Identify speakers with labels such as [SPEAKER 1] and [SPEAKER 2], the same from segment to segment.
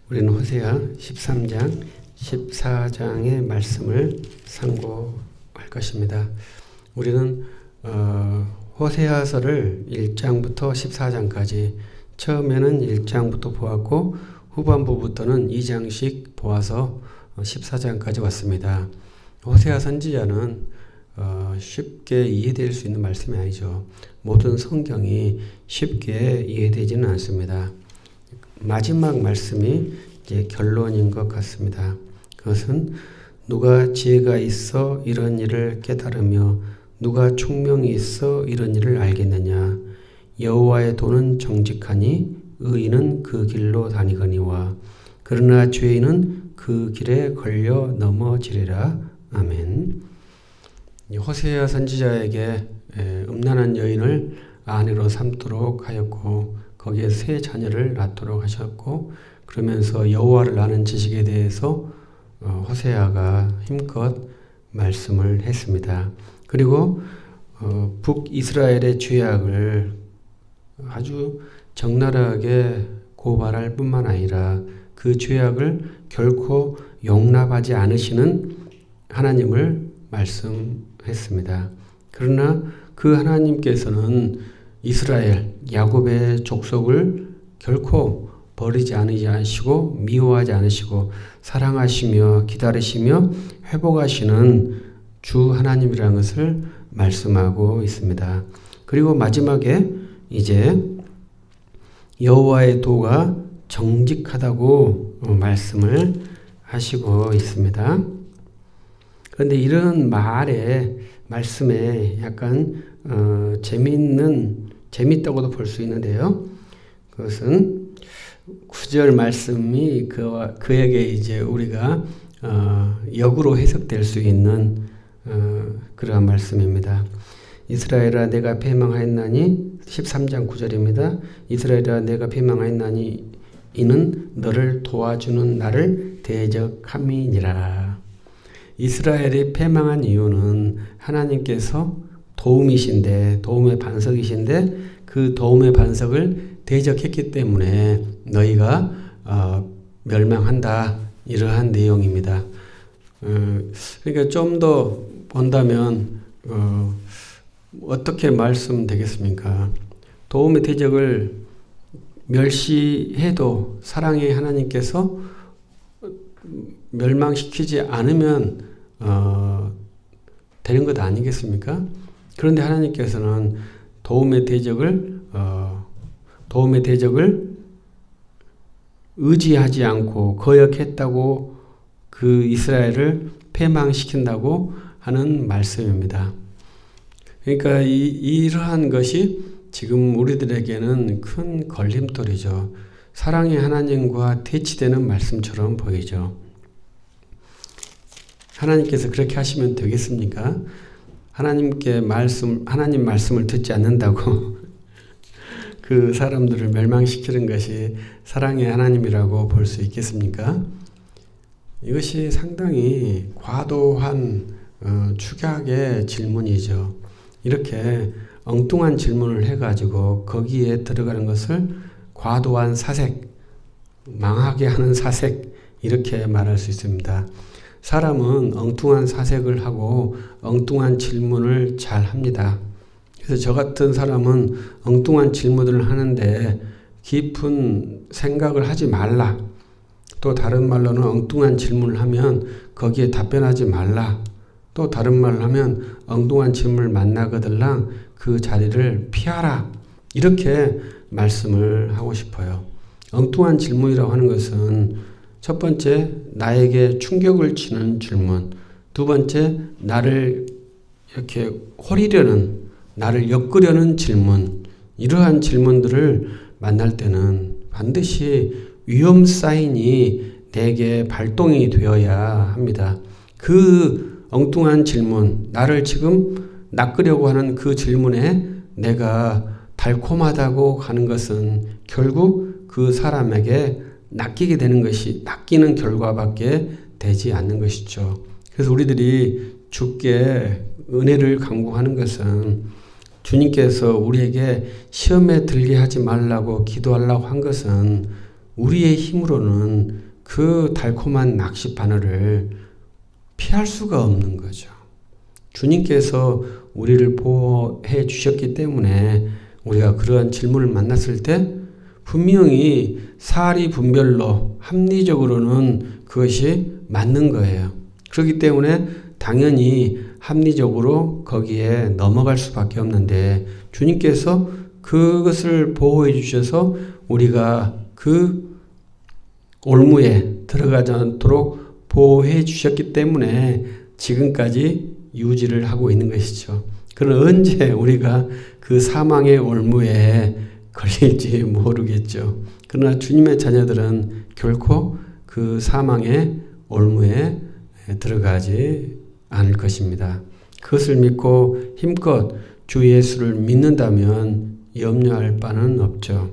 [SPEAKER 1] 우리는 호세아 13장, 14장의 말씀을 상고할 것입니다. 우리는 호세아서를 1장부터 14장까지 처음에는 1장부터 보았고 후반부부터는 2장씩 보아서 14장까지 왔습니다. 호세아 선지자는 쉽게 이해될 수 있는 말씀이 아니죠. 모든 성경이 쉽게 이해되지는 않습니다. 마지막 말씀이 이제 결론인 것 같습니다. 그것은 누가 지혜가 있어 이런 일을 깨달으며 누가 총명이 있어 이런 일을 알겠느냐. 여호와의 도는 정직하니 의인은 그 길로 다니거니와 그러나 죄인은 그 길에 걸려 넘어지리라. 아멘. 호세아 선지자에게 음란한 여인을 아내로 삼도록 하였고 거기에 세 자녀를 낳도록 하셨고 그러면서 여호와를 아는 지식에 대해서 호세아가 힘껏 말씀을 했습니다. 그리고 북이스라엘의 죄악을 아주 적나라하게 고발할 뿐만 아니라 그 죄악을 결코 용납하지 않으시는 하나님을 말씀했습니다. 그러나 그 하나님께서는 이스라엘, 야곱의 족속을 결코 버리지 않으시고 미워하지 않으시고 사랑하시며 기다리시며 회복하시는 주 하나님이라는 것을 말씀하고 있습니다. 그리고 마지막에 이제 여호와의 도가 정직하다고 말씀을 하시고 있습니다. 그런데 이런 말씀에 약간 재밌다고도 볼 수 있는데요. 그것은 9절 말씀이 그에게 이제 우리가 역으로 해석될 수 있는 그러한 말씀입니다. 이스라엘아 내가 패망하였나니 13장 9절입니다. 이스라엘아 내가 패망하였나니 이는 너를 도와주는 나를 대적함이니라. 이스라엘이 패망한 이유는 하나님께서 도움이신데 도움의 반석이신데 그 도움의 반석을 대적했기 때문에 너희가 멸망한다. 이러한 내용입니다. 그러니까 좀 더 본다면 어떻게 말씀되겠습니까? 도움의 대적을 멸시해도 사랑의 하나님께서 멸망시키지 않으면 되는 것 아니겠습니까? 그런데 하나님께서는 도움의 대적을 의지하지 않고 거역했다고 그 이스라엘을 패망시킨다고 하는 말씀입니다. 그러니까 이러한 것이 지금 우리들에게는 큰 걸림돌이죠. 사랑의 하나님과 대치되는 말씀처럼 보이죠. 하나님께서 그렇게 하시면 되겠습니까? 하나님 말씀을 듣지 않는다고 그 사람들을 멸망시키는 것이 사랑의 하나님이라고 볼 수 있겠습니까? 이것이 상당히 과도한 축약의 질문이죠. 이렇게 엉뚱한 질문을 해가지고 거기에 들어가는 것을 과도한 사색, 망하게 하는 사색 이렇게 말할 수 있습니다. 사람은 엉뚱한 사색을 하고 엉뚱한 질문을 잘 합니다. 그래서 저 같은 사람은 엉뚱한 질문을 하는데 깊은 생각을 하지 말라. 또 다른 말로는 엉뚱한 질문을 하면 거기에 답변하지 말라. 또 다른 말을 하면 엉뚱한 질문을 만나거들랑 그 자리를 피하라. 이렇게 말씀을 하고 싶어요. 엉뚱한 질문이라고 하는 것은 첫 번째, 나에게 충격을 주는 질문. 두 번째, 나를 이렇게 호리려는, 나를 엮으려는 질문. 이러한 질문들을 만날 때는 반드시 위험 사인이 내게 발동이 되어야 합니다. 그 엉뚱한 질문, 나를 지금 낚으려고 하는 그 질문에 내가 달콤하다고 하는 것은 결국 그 사람에게 낚이게 되는 것이 낚이는 결과밖에 되지 않는 것이죠. 그래서 우리들이 주께 은혜를 간구하는 것은 주님께서 우리에게 시험에 들게 하지 말라고 기도하려고 한 것은 우리의 힘으로는 그 달콤한 낚시 바늘을 피할 수가 없는 거죠. 주님께서 우리를 보호해 주셨기 때문에 우리가 그러한 질문을 만났을 때 분명히 사리 분별로 합리적으로는 그것이 맞는 거예요. 그렇기 때문에 당연히 합리적으로 거기에 넘어갈 수밖에 없는데 주님께서 그것을 보호해 주셔서 우리가 그 올무에 들어가지 않도록 보호해 주셨기 때문에 지금까지 유지를 하고 있는 것이죠. 그럼 언제 우리가 그 사망의 올무에 걸릴지 모르겠죠. 그러나 주님의 자녀들은 결코 그 사망의 올무에 들어가지 않을 것입니다. 그것을 믿고 힘껏 주 예수를 믿는다면 염려할 바는 없죠.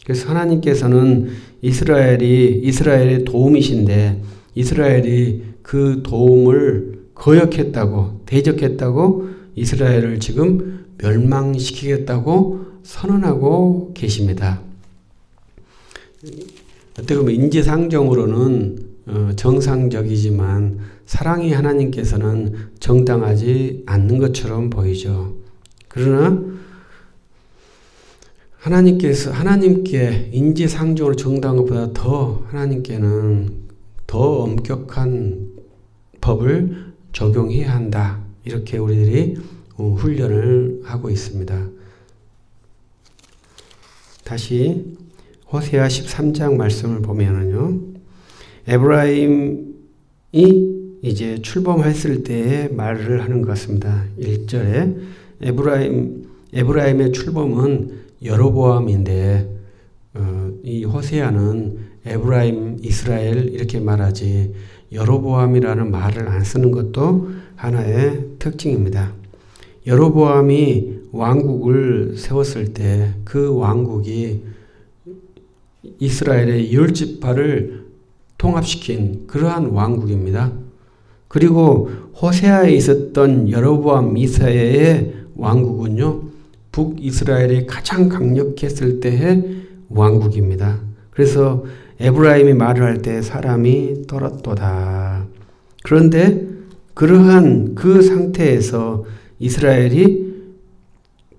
[SPEAKER 1] 그래서 하나님께서는 이스라엘의 도움이신데 이스라엘이 그 도움을 거역했다고 대적했다고 이스라엘을 지금 멸망시키겠다고 선언하고 계십니다. 어떻게 보면 인지상정으로는 정상적이지만 사랑이 하나님께서는 정당하지 않는 것처럼 보이죠. 그러나 하나님께 인지상정으로 정당한 것보다 더 하나님께는 더 엄격한 법을 적용해야 한다. 이렇게 우리들이 훈련을 하고 있습니다. 다시 호세아 13장 말씀을 보면은요. 에브라임이 이제 출범했을 때의 말을 하는 것 같습니다. 1절에 에브라임의 출범은 여로보암인데 이 호세아는 에브라임, 이스라엘 이렇게 말하지 여로보암이라는 말을 안 쓰는 것도 하나의 특징입니다. 여로보암이 왕국을 세웠을 때 그 왕국이 이스라엘의 10지파를 통합시킨 그러한 왕국입니다. 그리고 호세아에 있었던 여로보암 2세의 왕국은요. 북이스라엘이 가장 강력했을 때의 왕국입니다. 그래서 에브라임이 말을 할 때 사람이 떨었도다. 그런데 그러한 그 상태에서 이스라엘이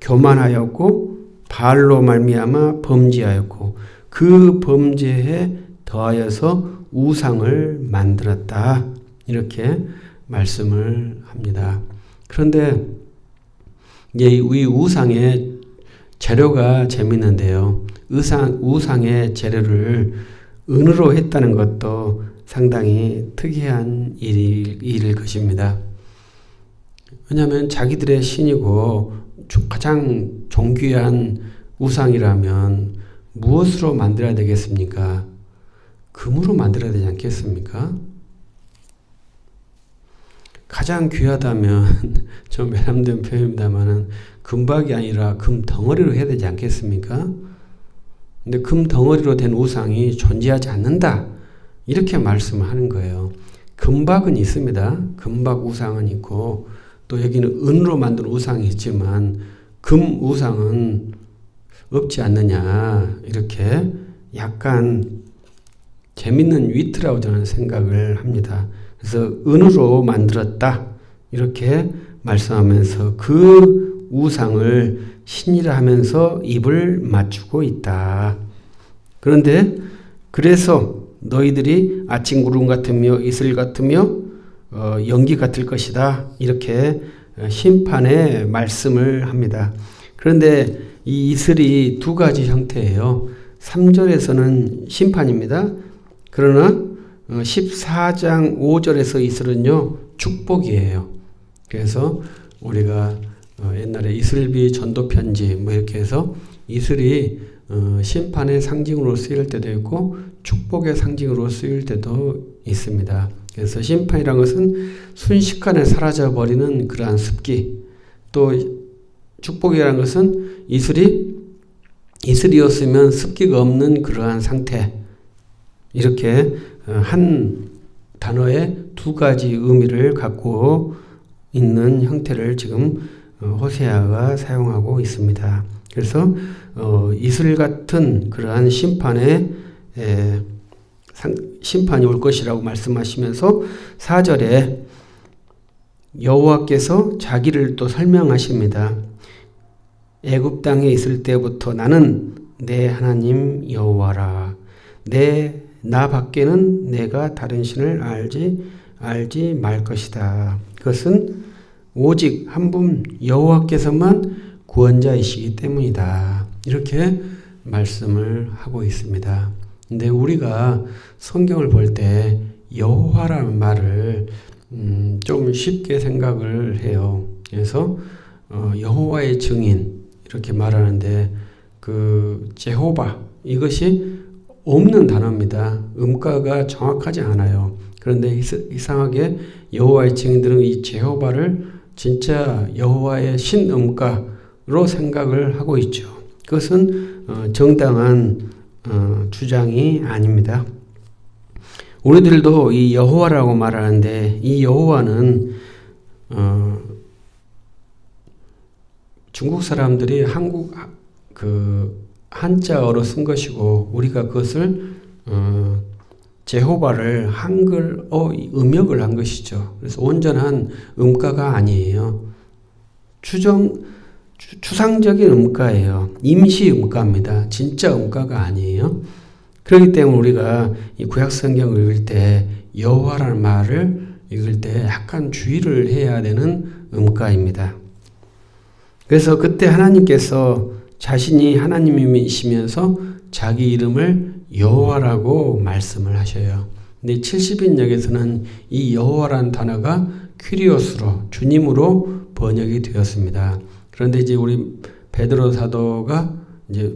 [SPEAKER 1] 교만하였고 바알로 말미암아 범죄하였고 그 범죄에 더하여서 우상을 만들었다. 이렇게 말씀을 합니다. 그런데 이 우상의 재료가 재밌는데요. 우상의 재료를 은으로 했다는 것도 상당히 특이한 일일 것입니다. 왜냐하면 자기들의 신이고 가장 존귀한 우상이라면 무엇으로 만들어야 되겠습니까? 금으로 만들어야 되지 않겠습니까? 가장 귀하다면 좀 외람된 표현입니다만은 금박이 아니라 금 덩어리로 해야 되지 않겠습니까? 근데 금 덩어리로 된 우상이 존재하지 않는다. 이렇게 말씀을 하는 거예요. 금박은 있습니다. 금박 우상은 있고 또 여기는 은으로 만든 우상이 있지만 금 우상은 없지 않느냐. 이렇게 약간 재밌는 위트라고 저는 생각을 합니다. 그래서 은으로 만들었다. 이렇게 말씀하면서 그 우상을 신이라 하면서 입을 맞추고 있다. 그런데 그래서 너희들이 아침 구름 같으며 이슬 같으며 연기 같을 것이다. 이렇게 심판의 말씀을 합니다. 그런데 이 이슬이 두 가지 형태예요. 3절에서는 심판입니다. 그러나 14장 5절에서 이슬은요 축복이에요. 그래서 우리가 옛날에 이슬비 전도편지 뭐 이렇게 해서 이슬이 심판의 상징으로 쓰일 때도 있고 축복의 상징으로 쓰일 때도 있습니다. 그래서 심판이란 것은 순식간에 사라져버리는 그러한 습기, 또 축복이라는 것은 이슬이었으면 습기가 없는 그러한 상태, 이렇게 한 단어에 두 가지 의미를 갖고 있는 형태를 지금 호세아가 사용하고 있습니다. 그래서 이슬 같은 그러한 심판의 심판이 올 것이라고 말씀하시면서 4절에 여호와께서 자기를 또 설명하십니다. 애굽 땅에 있을 때부터 나는 내 하나님 여호와라. 나 밖에는 내가 다른 신을 알지 말 것이다. 그것은 오직 한 분 여호와께서만 구원자이시기 때문이다. 이렇게 말씀을 하고 있습니다. 근데 우리가 성경을 볼 때 여호와라는 말을 좀 쉽게 생각을 해요. 그래서 여호와의 증인 이렇게 말하는데 그 제호바 이것이 없는 단어입니다. 음가가 정확하지 않아요. 그런데 이상하게 여호와의 증인들은 이 제호바를 진짜 여호와의 신음가로 생각을 하고 있죠. 그것은 정당한 주장이 아닙니다. 우리들도 이 여호와라고 말하는데 이 여호와는 중국 사람들이 한국 한자어로 쓴 것이고 우리가 그것을 제호바를 한글어 음역을 한 것이죠. 그래서 온전한 음가가 아니에요. 추상적인 음가예요. 임시 음가입니다. 진짜 음가가 아니에요. 그렇기 때문에 우리가 이 구약 성경을 읽을 때 여호와라는 말을 읽을 때 약간 주의를 해야 되는 음가입니다. 그래서 그때 하나님께서 자신이 하나님이시면서 자기 이름을 여호와라고 말씀을 하셔요. 근데 70인역에서는 이 여호와라는 단어가 퀴리오스로 주님으로 번역이 되었습니다. 그런데 이제 우리 베드로 사도가 이제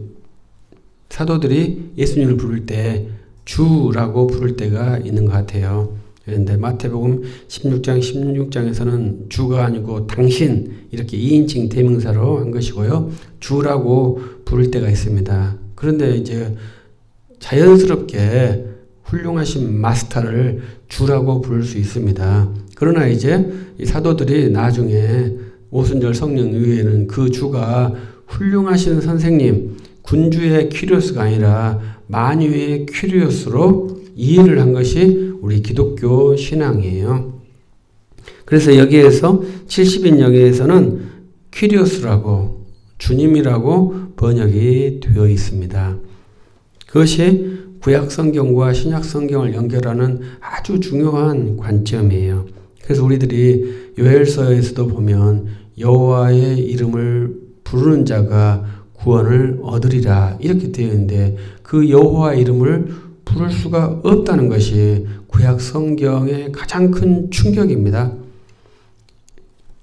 [SPEAKER 1] 사도들이 예수님을 부를 때 주라고 부를 때가 있는 것 같아요. 그런데 마태복음 16장에서는 주가 아니고 당신 이렇게 2인칭 대명사로 한 것이고요. 주라고 부를 때가 있습니다. 그런데 이제 자연스럽게 훌륭하신 마스터를 주라고 부를 수 있습니다. 그러나 이제 이 사도들이 나중에 오순절 성령 이후에는 그 주가 훌륭하신 선생님, 군주의 퀴리오스가 아니라 만유의 퀴리오스로 이해를 한 것이 우리 기독교 신앙이에요. 그래서 여기에서 70인역에서는 퀴리오스라고 주님이라고 번역이 되어 있습니다. 그것이 구약 성경과 신약 성경을 연결하는 아주 중요한 관점이에요. 그래서 우리들이 요엘서에서도 보면 여호와의 이름을 부르는 자가 구원을 얻으리라 이렇게 되어 있는데 그 여호와 이름을 부를 수가 없다는 것이 구약 성경의 가장 큰 충격입니다.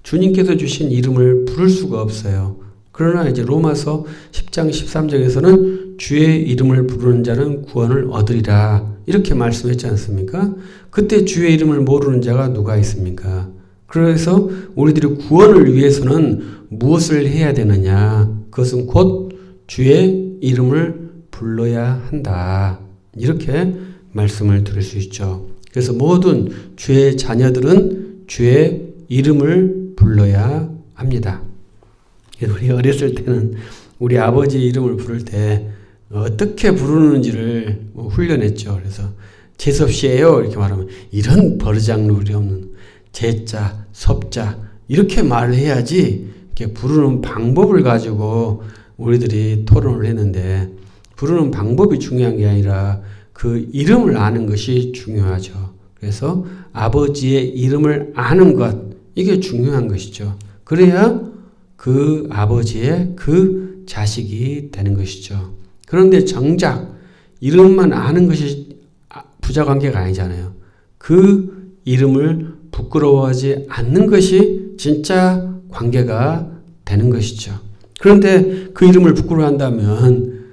[SPEAKER 1] 주님께서 주신 이름을 부를 수가 없어요. 그러나 이제 로마서 10장 13절에서는 주의 이름을 부르는 자는 구원을 얻으리라 이렇게 말씀했지 않습니까? 그때 주의 이름을 모르는 자가 누가 있습니까? 그래서 우리들이 구원을 위해서는 무엇을 해야 되느냐? 그것은 곧 주의 이름을 불러야 한다. 이렇게 말씀을 드릴 수 있죠. 그래서 모든 주의 자녀들은 주의 이름을 불러야 합니다. 우리 어렸을 때는 우리 아버지 이름을 부를 때 어떻게 부르는지를 훈련했죠. 그래서 재섭씨예요 이렇게 말하면 이런 버르장물이 없는 제자, 섭자 이렇게 말을 해야지 이렇게 부르는 방법을 가지고 우리들이 토론을 했는데 부르는 방법이 중요한 게 아니라 그 이름을 아는 것이 중요하죠. 그래서 아버지의 이름을 아는 것 이게 중요한 것이죠. 그래야 그 아버지의 그 자식이 되는 것이죠. 그런데 정작 이름만 아는 것이 부자관계가 아니잖아요. 그 이름을 부끄러워하지 않는 것이 진짜 관계가 되는 것이죠. 그런데 그 이름을 부끄러워한다면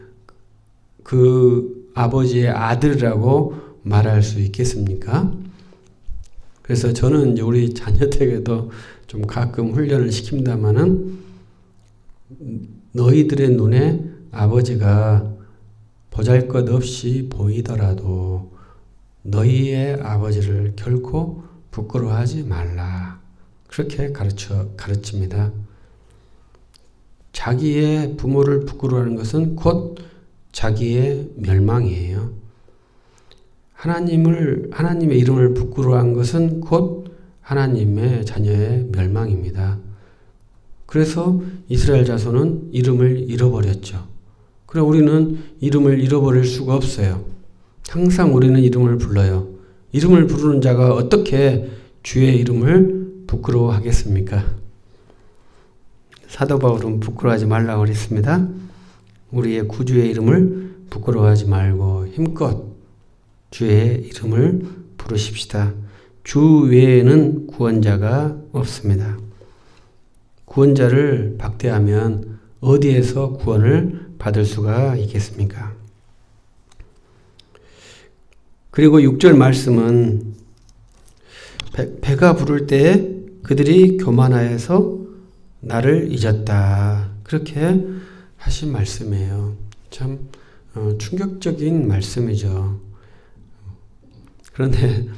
[SPEAKER 1] 그 아버지의 아들이라고 말할 수 있겠습니까? 그래서 저는 이제 우리 자녀들에게도 좀 가끔 훈련을 시킵니다마는 너희들의 눈에 아버지가 보잘것없이 보이더라도 너희의 아버지를 결코 부끄러워하지 말라. 그렇게 가르칩니다. 자기의 부모를 부끄러워하는 것은 곧 자기의 멸망이에요. 하나님의 이름을 부끄러워한 것은 곧 하나님의 자녀의 멸망입니다. 그래서 이스라엘 자손은 이름을 잃어버렸죠. 그래 우리는 이름을 잃어버릴 수가 없어요. 항상 우리는 이름을 불러요. 이름을 부르는 자가 어떻게 주의 이름을 부끄러워하겠습니까? 사도 바울은 부끄러워하지 말라고 그랬습니다. 우리의 구주의 이름을 부끄러워하지 말고 힘껏 주의 이름을 부르십시다. 주 외에는 구원자가 없습니다. 구원자를 박대하면 어디에서 구원을 받을 수가 있겠습니까? 그리고 6절 말씀은 배가 부를 때에 그들이 교만하여서 나를 잊었다. 그렇게 하신 말씀이에요. 참 충격적인 말씀이죠. 그런데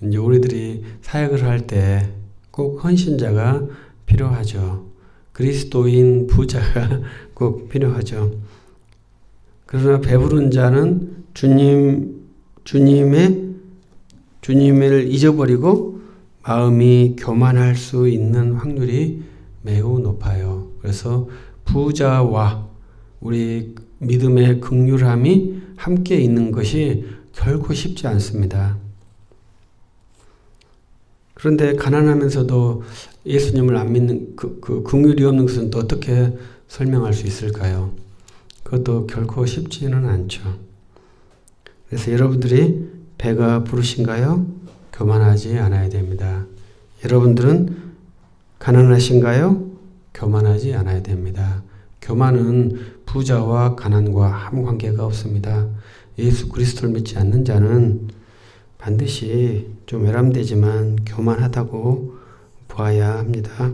[SPEAKER 1] 이제 우리들이 사역을 할 때 꼭 헌신자가 필요하죠. 그리스도인 부자가 꼭 필요하죠. 그러나 배부른 자는 주님을 잊어버리고 마음이 교만할 수 있는 확률이 매우 높아요. 그래서 부자와 우리 믿음의 긍휼함이 함께 있는 것이 결코 쉽지 않습니다. 그런데 가난하면서도 예수님을 안 믿는 그 긍휼이 없는 것은 또 어떻게 설명할 수 있을까요? 그것도 결코 쉽지는 않죠. 그래서 여러분들이 배가 부르신가요? 교만하지 않아야 됩니다. 여러분들은 가난하신가요? 교만하지 않아야 됩니다. 교만은 부자와 가난과 아무 관계가 없습니다. 예수 그리스도를 믿지 않는 자는 반드시 좀 외람되지만 교만하다고 보아야 합니다.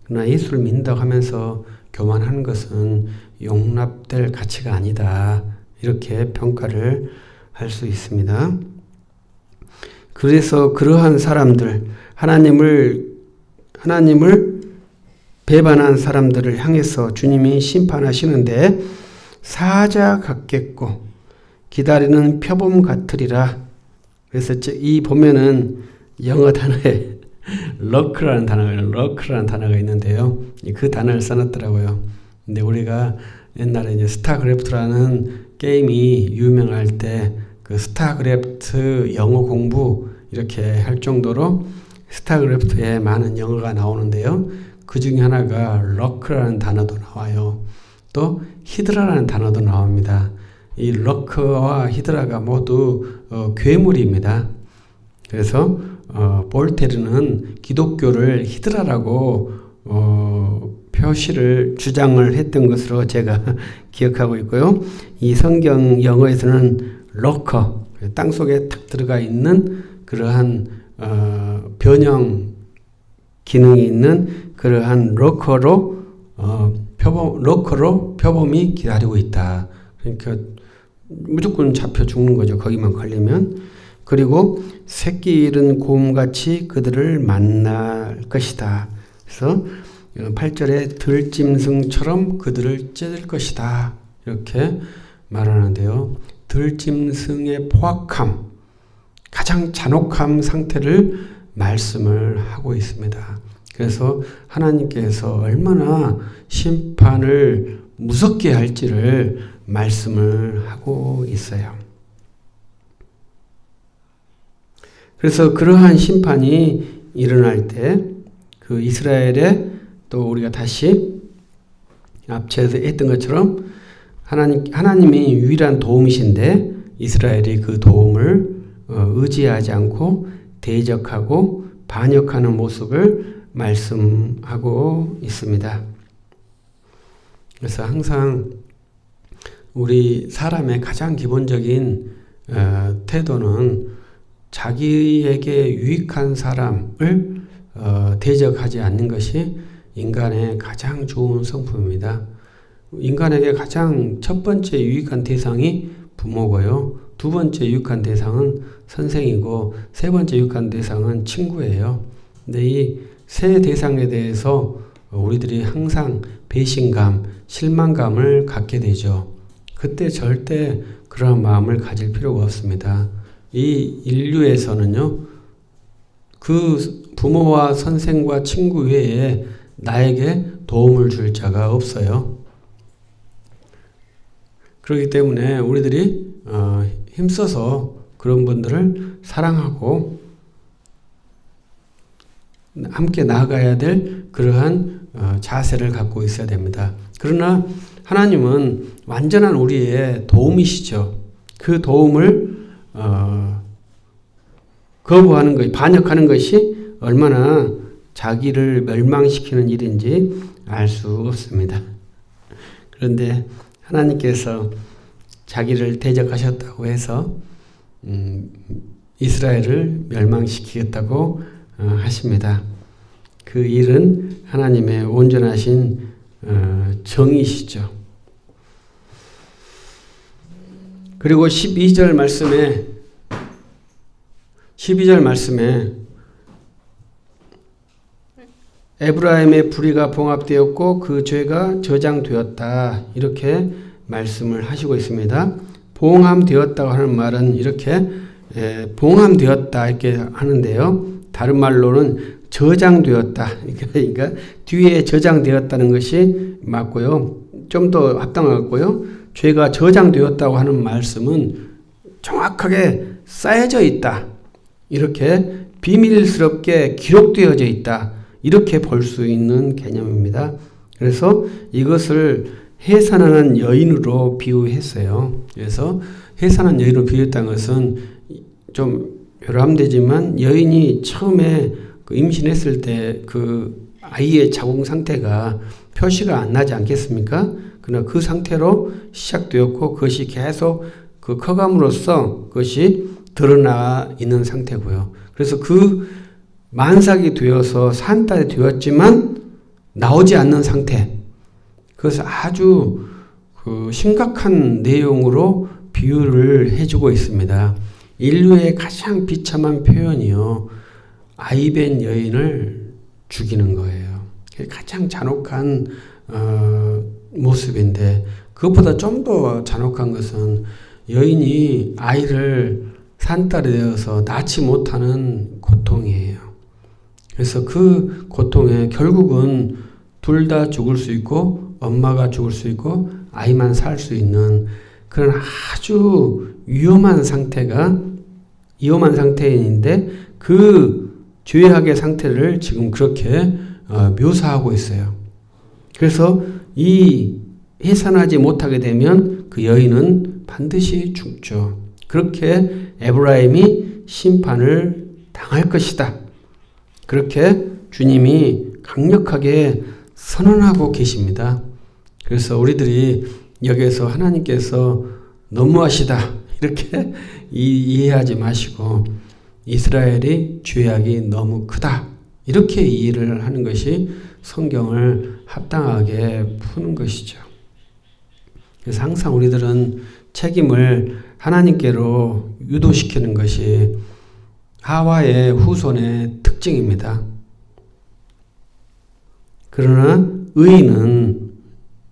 [SPEAKER 1] 그러나 예수를 믿는다고 하면서 교만하는 것은 용납될 가치가 아니다. 이렇게 평가를 할 수 있습니다. 그래서 그러한 사람들, 하나님을 배반한 사람들을 향해서 주님이 심판하시는데 사자 같겠고 기다리는 표범 같으리라. 그래서 이 보면은 영어 단어에 럭크라는 단어가 있는데요. 그 단어를 써놨더라고요. 근데 우리가 옛날에 이제 스타크래프트라는 게임이 유명할 때 그 스타크래프트 영어 공부 이렇게 할 정도로 스타크래프트에 많은 영어가 나오는데요. 그 중에 하나가 럭크라는 단어도 나와요. 또 히드라라는 단어도 나옵니다. 이 럭크와 히드라가 모두 괴물입니다. 그래서 볼테르는 기독교를 히드라라고 주장을 했던 것으로 제가 기억하고 있고요. 이 성경 영어에서는 럭커, 땅속에 탁 들어가 있는 그러한 변형 기능이 있는 그러한 럭커로 표범이 기다리고 있다. 그러니까 무조건 잡혀 죽는 거죠. 거기만 걸리면. 그리고 새끼 잃은 곰같이 그들을 만날 것이다. 그래서 8절에 들짐승처럼 그들을 찢을 것이다. 이렇게 말하는데요. 들짐승의 포악함, 가장 잔혹한 상태를 말씀을 하고 있습니다. 그래서 하나님께서 얼마나 심판을 무섭게 할지를 말씀을 하고 있어요. 그래서 그러한 심판이 일어날 때 그 이스라엘에 또 우리가 다시 앞에서 했던 것처럼 하나님이 유일한 도움이신데 이스라엘이 그 도움을 의지하지 않고 대적하고 반역하는 모습을 말씀하고 있습니다. 그래서 항상 우리 사람의 가장 기본적인 태도는 자기에게 유익한 사람을 대적하지 않는 것이 인간의 가장 좋은 성품입니다. 인간에게 가장 첫 번째 유익한 대상이 부모고요. 두 번째 유익한 대상은 선생이고 세 번째 유익한 대상은 친구예요. 근데 이 세 대상에 대해서 우리들이 항상 배신감, 실망감을 갖게 되죠. 그때 절대 그런 마음을 가질 필요가 없습니다. 이 인류에서는요, 그 부모와 선생과 친구 외에 나에게 도움을 줄 자가 없어요. 그렇기 때문에 우리들이 힘써서 그런 분들을 사랑하고 함께 나아가야 될 그러한 자세를 갖고 있어야 됩니다. 그러나 하나님은 완전한 우리의 도움이시죠. 그 도움을 거부하는 것, 반역하는 것이 얼마나 자기를 멸망시키는 일인지 알 수 없습니다. 그런데 하나님께서 자기를 대적하셨다고 해서 이스라엘을 멸망시키겠다고 하십니다. 그 일은 하나님의 온전하신 정의시죠. 그리고 12절 말씀에 에브라임의 불의가 봉합되었고 그 죄가 저장되었다, 이렇게 말씀을 하시고 있습니다. 봉함되었다고 하는 말은 이렇게 봉함되었다 이렇게 하는데요. 다른 말로는 저장되었다. 그러니까 뒤에 저장되었다는 것이 맞고요. 좀 더 합당하고요. 죄가 저장되었다고 하는 말씀은 정확하게 쌓여져 있다, 이렇게 비밀스럽게 기록되어져 있다, 이렇게 볼 수 있는 개념입니다. 그래서 이것을 해산하는 여인으로 비유했어요. 그래서 해산한 여인으로 비유했다는 것은 좀 여러 함되지만, 여인이 처음에 그 임신했을 때 그 아이의 자궁 상태가 표시가 안 나지 않겠습니까? 그러나 그 상태로 시작되었고 그것이 계속 그 커감으로써 그것이 드러나 있는 상태고요. 그래서 그 만삭이 되어서 산딸이 되었지만 나오지 않는 상태, 그것을 아주 그 심각한 내용으로 비유를 해주고 있습니다. 인류의 가장 비참한 표현이요, 아이벤 여인을 죽이는 거예요. 가장 잔혹한 모습인데, 그것보다 좀 더 잔혹한 것은 여인이 아이를 산딸이 되어서 낳지 못하는 고통이에요. 그래서 그 고통에 결국은 둘 다 죽을 수 있고 엄마가 죽을 수 있고 아이만 살 수 있는 그런 아주 위험한 상태인데, 그 죄악의 상태를 지금 그렇게 묘사하고 있어요. 그래서 이 해산하지 못하게 되면 그 여인은 반드시 죽죠. 그렇게 에브라임이 심판을 당할 것이다, 그렇게 주님이 강력하게 선언하고 계십니다. 그래서 우리들이 여기에서 하나님께서 너무하시다 이렇게 이해하지 마시고, 이스라엘이 죄악이 너무 크다 이렇게 이해를 하는 것이 성경을 합당하게 푸는 것이죠. 그래서 항상 우리들은 책임을 하나님께로 유도시키는 것이 하와의 후손의 특징입니다. 그러나 의인은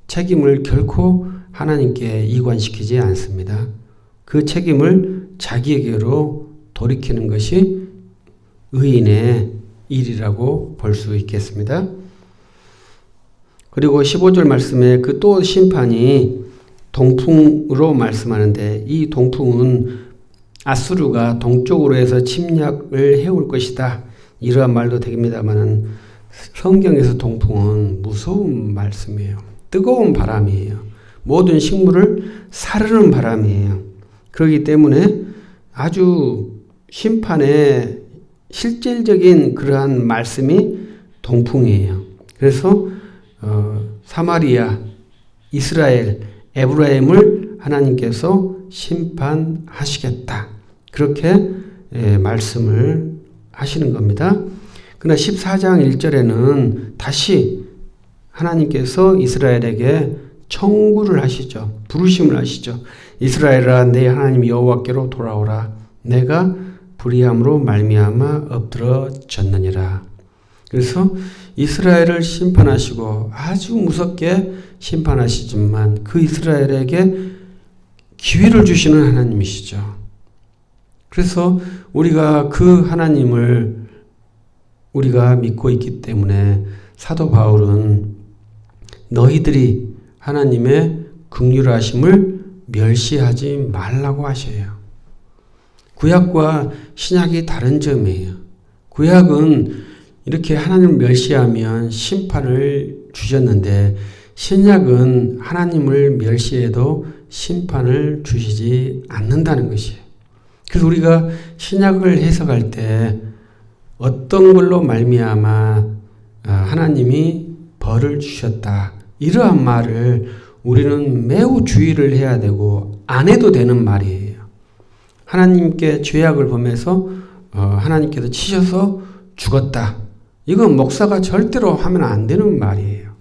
[SPEAKER 1] 책임을 결코 하나님께 이관시키지 않습니다. 그 책임을 자기에게로 돌이키는 것이 의인의 일이라고 볼 수 있겠습니다. 그리고 15절 말씀에 그 또 심판이 동풍으로 말씀하는데, 이 동풍은 아수르가 동쪽으로 해서 침략을 해올 것이다, 이러한 말도 됩니다만은 성경에서 동풍은 무서운 말씀이에요. 뜨거운 바람이에요. 모든 식물을 사르는 바람이에요. 그렇기 때문에 아주 심판의 실질적인 그러한 말씀이 동풍이에요. 그래서 사마리아, 이스라엘, 에브라임을 하나님께서 심판하시겠다, 그렇게 말씀을 하시는 겁니다. 그러나 14장 1절에는 다시 하나님께서 이스라엘에게 청구를 하시죠. 부르심을 하시죠. 이스라엘아, 내 하나님 여호와께로 돌아오라. 내가 불의함으로 말미암아 엎드러졌느니라. 그래서 이스라엘을 심판하시고 아주 무섭게 심판하시지만 그 이스라엘에게 기회를 주시는 하나님이시죠. 그래서 우리가 그 하나님을 우리가 믿고 있기 때문에 사도 바울은 너희들이 하나님의 긍휼하심을 멸시하지 말라고 하셔요. 구약과 신약이 다른 점이에요. 구약은 이렇게 하나님을 멸시하면 심판을 주셨는데 신약은 하나님을 멸시해도 심판을 주시지 않는다는 것이에요. 그래서 우리가 신약을 해석할 때 어떤 걸로 말미암아 하나님이 벌을 주셨다. 이러한 말을 우리는 매우 주의를 해야 되고 안 해도 되는 말이에요. 하나님께 죄악을 범해서 하나님께서 치셔서 죽었다. 이건 목사가 절대로 하면 안 되는 말이에요.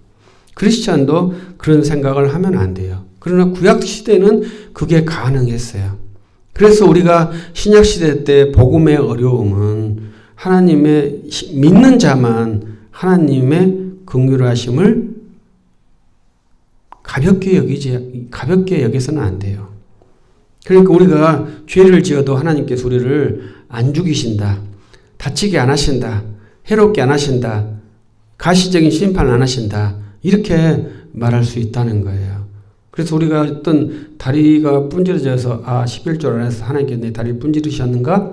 [SPEAKER 1] 크리스찬도 그런 생각을 하면 안 돼요. 그러나 구약 시대는 그게 가능했어요. 그래서 우리가 신약 시대 때 복음의 어려움은 하나님의 믿는 자만 하나님의 긍휼하심을 가볍게 여기서는 안 돼요. 그러니까 우리가 죄를 지어도 하나님께서 우리를 안 죽이신다. 다치게 안 하신다. 해롭게 안 하신다. 가시적인 심판 안 하신다. 이렇게 말할 수 있다는 거예요. 그래서 우리가 어떤 다리가 분질러져서 11조 안에서 하나님께서 내 다리를 분질르셨는가?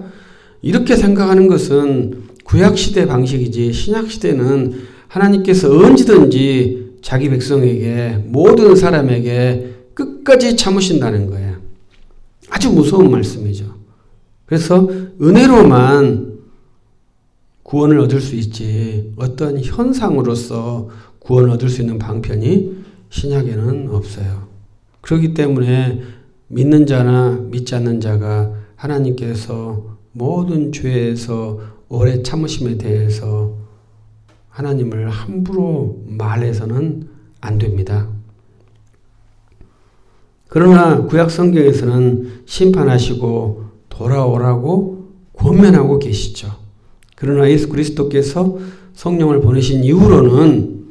[SPEAKER 1] 이렇게 생각하는 것은 구약시대 방식이지 신약시대는 하나님께서 언제든지 자기 백성에게 모든 사람에게 끝까지 참으신다는 거예요. 아주 무서운 말씀이죠. 그래서 은혜로만 구원을 얻을 수 있지 어떤 현상으로서 구원을 얻을 수 있는 방편이 신약에는 없어요. 그렇기 때문에 믿는 자나 믿지 않는 자가 하나님께서 모든 죄에서 오래 참으심에 대해서 하나님을 함부로 말해서는 안 됩니다. 그러나 구약 성경에서는 심판하시고 돌아오라고 권면하고 계시죠. 그러나 예수 그리스도께서 성령을 보내신 이후로는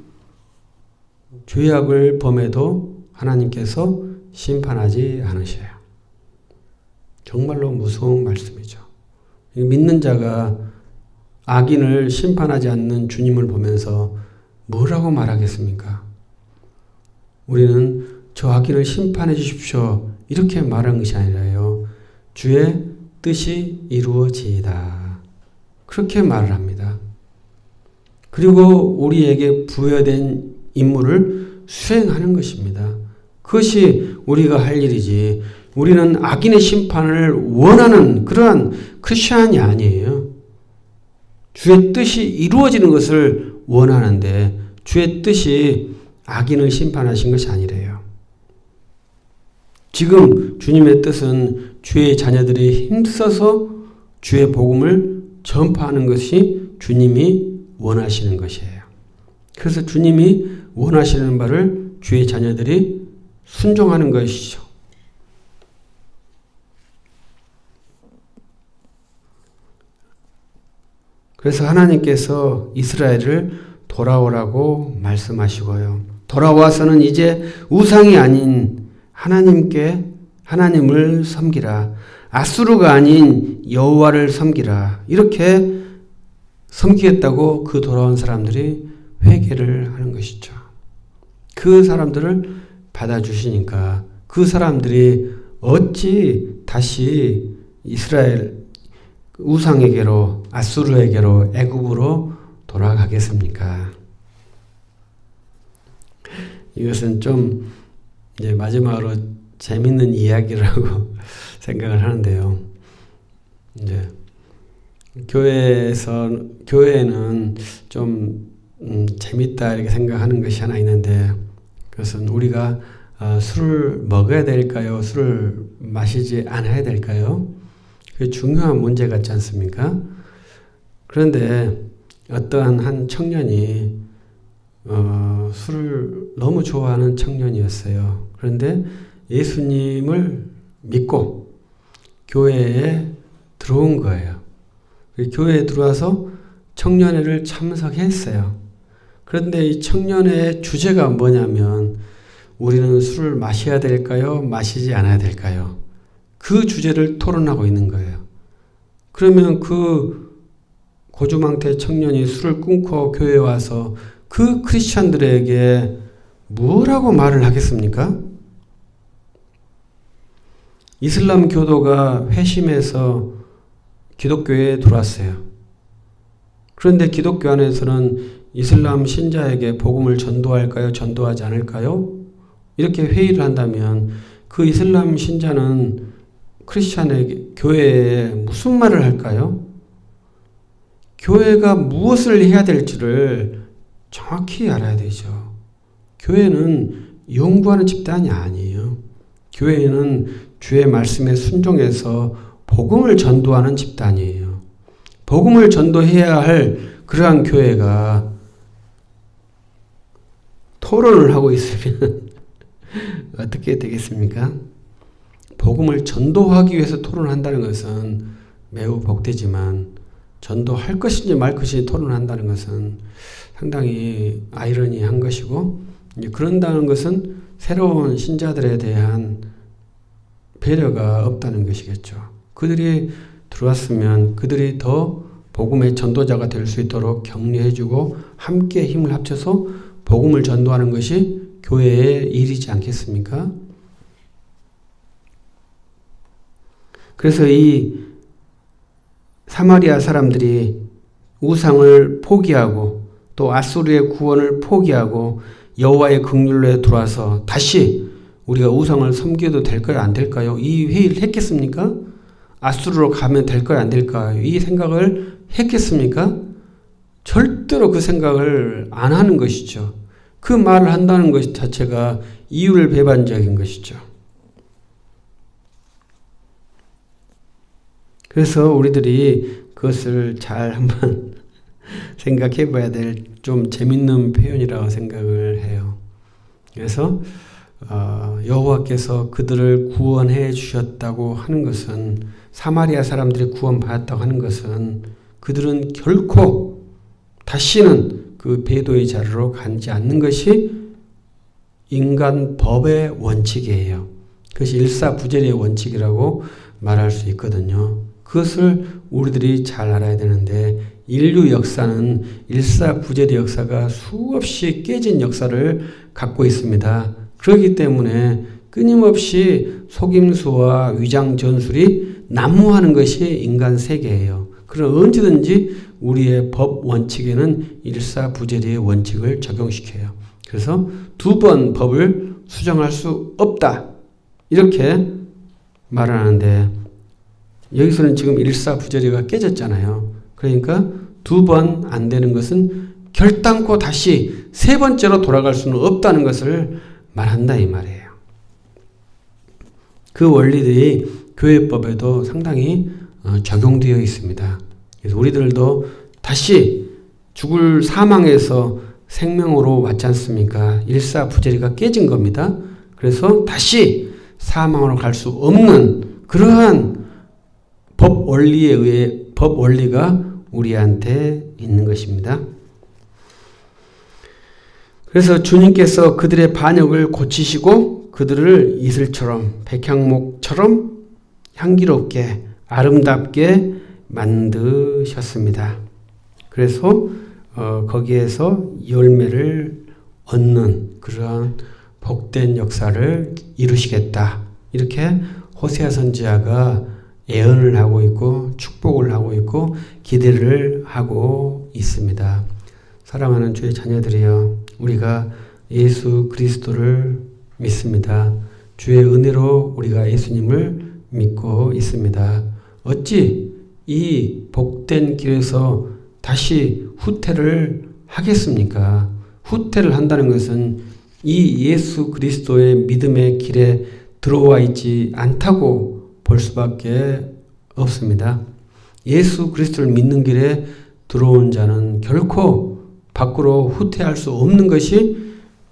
[SPEAKER 1] 죄악을 범해도 하나님께서 심판하지 않으셔요. 정말로 무서운 말씀이죠. 믿는 자가 악인을 심판하지 않는 주님을 보면서 뭐라고 말하겠습니까? 우리는 저 악인을 심판해 주십시오. 이렇게 말하는 것이 아니라요. 주의 뜻이 이루어지이다. 그렇게 말을 합니다. 그리고 우리에게 부여된 임무를 수행하는 것입니다. 그것이 우리가 할 일이지 우리는 악인의 심판을 원하는 그러한 크리스찬이 아니에요. 주의 뜻이 이루어지는 것을 원하는데 주의 뜻이 악인을 심판하신 것이 아니래요. 지금 주님의 뜻은 주의 자녀들이 힘써서 주의 복음을 전파하는 것이 주님이 원하시는 것이에요. 그래서 주님이 원하시는 바를 주의 자녀들이 순종하는 것이죠. 그래서 하나님께서 이스라엘을 돌아오라고 말씀하시고요. 돌아와서는 이제 우상이 아닌 하나님을 섬기라. 아수르가 아닌 여호와를 섬기라. 이렇게 섬기겠다고 그 돌아온 사람들이 회개를 하는 것이죠. 그 사람들을 받아주시니까 그 사람들이 어찌 다시 이스라엘 우상에게로 아수르에게로 애굽으로 돌아가겠습니까? 이것은 좀 이제 마지막으로 재밌는 이야기라고 생각을 하는데요. 이제 교회에는 좀 재밌다 이렇게 생각하는 것이 하나 있는데 그것은 우리가 술을 먹어야 될까요? 술을 마시지 않아야 될까요? 그게 중요한 문제 같지 않습니까? 그런데 어떠한 한 청년이 술을 너무 좋아하는 청년이었어요. 그런데 예수님을 믿고 교회에 들어온 거예요. 교회에 들어와서 청년회를 참석했어요. 그런데 이 청년회의 주제가 뭐냐면 우리는 술을 마셔야 될까요? 마시지 않아야 될까요? 그 주제를 토론하고 있는 거예요. 그러면 그 고주망태 청년이 술을 끊고 교회에 와서 그 크리스찬들에게 뭐라고 말을 하겠습니까? 이슬람 교도가 회심해서 기독교에 들어왔어요. 그런데 기독교 안에서는 이슬람 신자에게 복음을 전도할까요? 전도하지 않을까요? 이렇게 회의를 한다면 그 이슬람 신자는 크리스찬에게, 교회에 무슨 말을 할까요? 교회가 무엇을 해야 될지를 정확히 알아야 되죠. 교회는 연구하는 집단이 아니에요. 교회는 주의 말씀에 순종해서 복음을 전도하는 집단이에요. 복음을 전도해야 할 그러한 교회가 토론을 하고 있으면 어떻게 되겠습니까? 복음을 전도하기 위해서 토론한다는 것은 매우 복되지만 전도할 것인지 말 것인지 토론한다는 것은 상당히 아이러니한 것이고, 이제 그런다는 것은 새로운 신자들에 대한 배려가 없다는 것이겠죠. 그들이 들어왔으면 그들이 더 복음의 전도자가 될 수 있도록 격려해주고 함께 힘을 합쳐서 복음을 전도하는 것이 교회의 일이지 않겠습니까? 그래서 이 사마리아 사람들이 우상을 포기하고 또 아수르의 구원을 포기하고 여호와의 긍휼에 들어와서 다시 우리가 우상을 섬겨도 될까요? 안 될까요? 이 회의를 했겠습니까? 아수르로 가면 될까요? 안 될까요? 이 생각을 했겠습니까? 절대로 그 생각을 안 하는 것이죠. 그 말을 한다는 것 자체가 이율 배반적인 것이죠. 그래서 우리들이 그것을 잘 한번 생각해 봐야 될 좀 재밌는 표현이라고 생각을 해요. 그래서 여호와께서 그들을 구원해 주셨다고 하는 것은, 사마리아 사람들이 구원받았다고 하는 것은 그들은 결코 다시는 그 배도의 자리로 가지 않는 것이 인간 법의 원칙이에요. 그것이 일사부재리의 원칙이라고 말할 수 있거든요. 그것을 우리들이 잘 알아야 되는데, 인류 역사는 일사부재리 역사가 수없이 깨진 역사를 갖고 있습니다. 그렇기 때문에 끊임없이 속임수와 위장 전술이 난무하는 것이 인간 세계예요. 그러나 언제든지 우리의 법 원칙에는 일사부재리의 원칙을 적용시켜요. 그래서 두 번 법을 수정할 수 없다, 이렇게 말하는데, 여기서는 지금 일사부재리가 깨졌잖아요. 그러니까 두 번 안 되는 것은 결단코 다시 세 번째로 돌아갈 수는 없다는 것을 말한다, 이 말이에요. 그 원리들이 교회법에도 상당히 적용되어 있습니다. 그래서 우리들도 다시 죽을 사망에서 생명으로 왔지 않습니까? 일사부재리가 깨진 겁니다. 그래서 다시 사망으로 갈 수 없는 그러한 법 원리에 의해, 법 원리가 우리한테 있는 것입니다. 그래서 주님께서 그들의 반역을 고치시고 그들을 이슬처럼, 백향목처럼 향기롭게 아름답게 만드셨습니다. 그래서 거기에서 열매를 얻는 그러한 복된 역사를 이루시겠다, 이렇게 호세아 선지자가 예언을 하고 있고 축복을 하고 있고 기대를 하고 있습니다. 사랑하는 주의 자녀들이여, 우리가 예수 그리스도를 믿습니다. 주의 은혜로 우리가 예수님을 믿고 있습니다. 어찌 이 복된 길에서 다시 후퇴를 하겠습니까? 후퇴를 한다는 것은 이 예수 그리스도의 믿음의 길에 들어와 있지 않다고 볼 수밖에 없습니다. 예수 그리스도를 믿는 길에 들어온 자는 결코 밖으로 후퇴할 수 없는 것이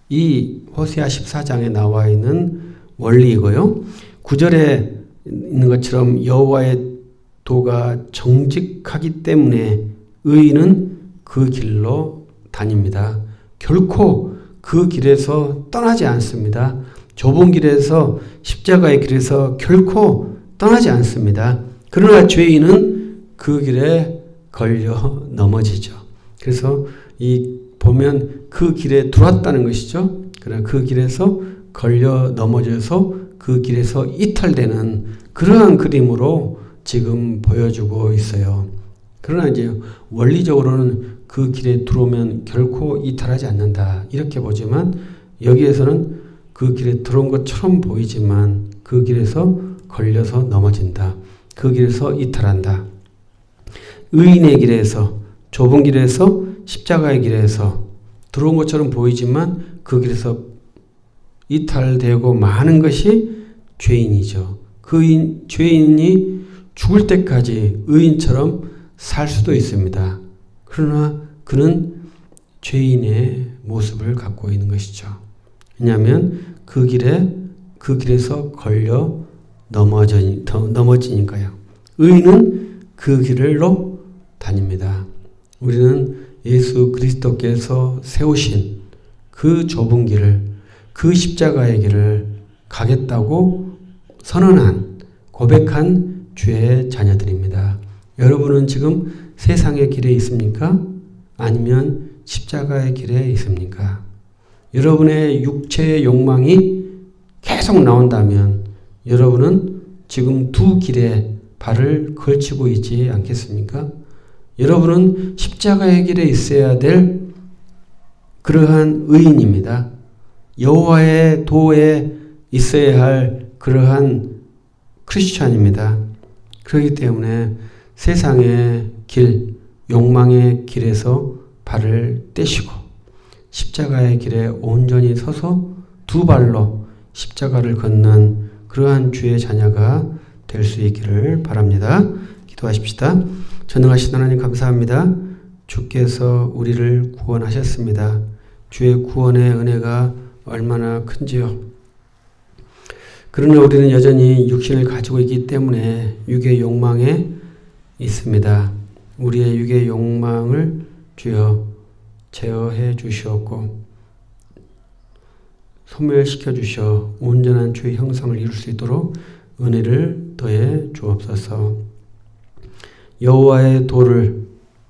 [SPEAKER 1] 이 호세아 14장에 나와 있는 원리이고요. 9절에 있는 것처럼 여호와의 도가 정직하기 때문에 의인은 그 길로 다닙니다. 결코 그 길에서 떠나지 않습니다. 좁은 길에서, 십자가의 길에서 결코 떠나지 않습니다. 그러나 죄인은 그 길에 걸려 넘어지죠. 그래서 이 보면 그 길에 들어왔다는 것이죠. 그러나 그 길에서 걸려 넘어져서 그 길에서 이탈되는 그러한 그림으로 지금 보여주고 있어요. 그러나 이제 원리적으로는 그 길에 들어오면 결코 이탈하지 않는다 이렇게 보지만 여기에서는 그 길에 들어온 것처럼 보이지만 그 길에서 걸려서 넘어진다. 그 길에서 이탈한다. 의인의 길에서 좁은 길에서 십자가의 길에서 들어온 것처럼 보이지만 그 길에서 이탈되고 많은 것이 죄인이죠. 그 죄인이 죽을 때까지 의인처럼 살 수도 있습니다. 그러나 그는 죄인의 모습을 갖고 있는 것이죠. 왜냐하면 그 길에서 걸려 넘어지니까요. 의인은 그 길로 다닙니다. 우리는 예수 그리스도께서 세우신 그 좁은 길을, 그 십자가의 길을 가겠다고 선언한, 고백한 주의 자녀들입니다. 여러분은 지금 세상의 길에 있습니까? 아니면 십자가의 길에 있습니까? 여러분의 육체의 욕망이 계속 나온다면 여러분은 지금 두 길에 발을 걸치고 있지 않겠습니까? 여러분은 십자가의 길에 있어야 될 그러한 의인입니다. 여호와의 도에 있어야 할 그러한 크리스찬입니다. 그렇기 때문에 세상의 길, 욕망의 길에서 발을 떼시고 십자가의 길에 온전히 서서 두 발로 십자가를 걷는 그러한 주의 자녀가 될 수 있기를 바랍니다. 기도하십시다. 전능하신 하나님 감사합니다. 주께서 우리를 구원하셨습니다. 주의 구원의 은혜가 얼마나 큰지요. 그러나 우리는 여전히 육신을 가지고 있기 때문에 육의 욕망에 있습니다. 우리의 육의 욕망을 주여 제어해 주시옵고 소멸시켜 주셔 온전한 주의 형상을 이룰 수 있도록 은혜를 더해 주옵소서. 여호와의 도를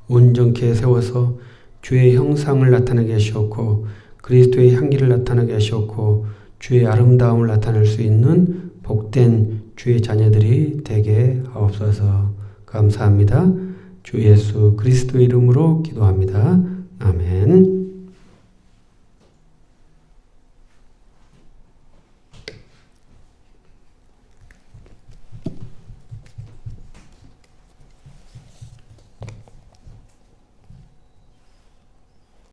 [SPEAKER 1] 온전케 세워서 주의 형상을 나타내게 하시옵고 그리스도의 향기를 나타나게 하시옵고 주의 아름다움을 나타낼 수 있는 복된 주의 자녀들이 되게 하옵소서. 감사합니다. 주 예수 그리스도의 이름으로 기도합니다. 아멘.